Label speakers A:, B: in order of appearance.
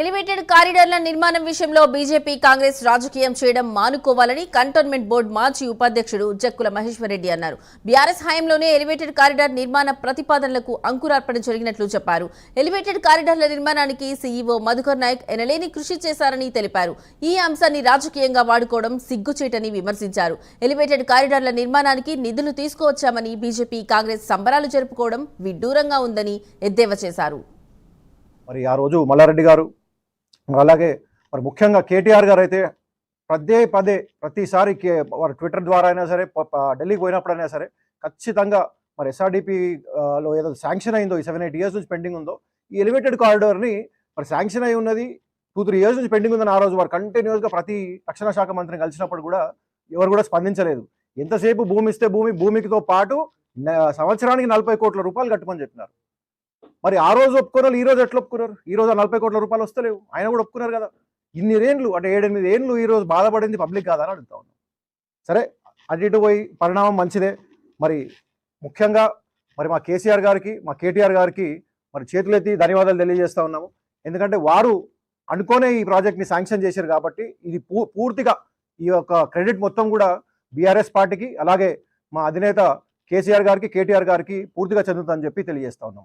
A: Elevated కారిడార్ల నిర్మాణం విషయంలో BJP Congress రాజకీయం చేయడం మానుకోవాలని కంటోన్మెంట్ బోర్డు మాజీ ఉపాధ్యక్షుడు జక్కుల మహేశ్వర్ రెడ్డి అన్నారు. బీఆర్ఎస్ హయాంలోనే ఎలివేటెడ్ కారిడార్ నిర్మాణ ప్రతిపాదనలకు అంకురార్పణ జరిగినట్లు చెప్పారు. ఎలివేటెడ్ కారిడార్ల నిర్మాణానికి సీఈఓ మధుకర్ నాయక్ ఎనలేని కృషి చేశారని తెలిపారు. ఈ అంశాన్ని రాజకీయంగా వాడుకోవడం సిగ్గుచేటని విమర్శించారు. ఎలివేటెడ్ కారిడార్ల నిర్మాణానికి నిధులు తీసుకువచ్చామని బీజేపీ కాంగ్రెస్ సంబరాలు జరుపుకోవడం విడ్డూరంగా ఉందని ఎద్దేవా చేశారు.
B: మరి ఆ రోజు మల్లారెడ్డి గారు అలాగే మరి ముఖ్యంగా కేటీఆర్ గారు అయితే ప్రతిసారి వారు ట్విట్టర్ ద్వారా అయినా సరే ఢిల్లీకి పోయినప్పుడైనా సరే ఖచ్చితంగా మరి ఎస్ఆర్డిపిలో ఏదో శాంక్షన్ అయిందో ఈ 7-8 years నుంచి పెండింగ్ ఉందో ఈ ఎలివేటెడ్ కారిడార్ని మరి శాంక్షన్ అయి ఉన్నది 2-3 years నుంచి పెండింగ్ ఉందని ఆ రోజు వారు కంటిన్యూస్గా ప్రతి రక్షణ శాఖ మంత్రిని కలిసినప్పుడు కూడా ఎవరు కూడా స్పందించలేదు. ఎంతసేపు భూమి ఇస్తే భూమికితో పాటు సంవత్సరానికి 40 కోట్ల రూపాయలు కట్టమని చెప్పినారు. మరి ఆ రోజు ఒప్పుకున్నారు, ఈ రోజు ఎట్లా ఒప్పుకున్నారు? ఈ రోజు 40 కోట్ల రూపాయలు వస్తలేవు, ఆయన కూడా ఒప్పుకున్నారు కదా. ఇన్ని ఏళ్ళు అంటే 7-8 ఏళ్ళు ఈ రోజు బాధపడింది పబ్లిక్ కాదని అడుగుతా ఉన్నాం. సరే అటు ఇటు పోయి పరిణామం మంచిదే. మరి ముఖ్యంగా మరి మా కేసీఆర్ గారికి మా కేటీఆర్ గారికి మరి చేతులెత్తి ధన్యవాదాలు తెలియజేస్తా ఉన్నాము. ఎందుకంటే వారు అనుకోనే ఈ ప్రాజెక్ట్ని శాంక్షన్ చేశారు కాబట్టి ఇది పూర్తిగా ఈ యొక్క క్రెడిట్ మొత్తం కూడా బీఆర్ఎస్ పార్టీకి అలాగే మా అధినేత కేసీఆర్ గారికి కేటీఆర్ గారికి పూర్తిగా చెందుతుందని చెప్పి తెలియజేస్తా ఉన్నాం.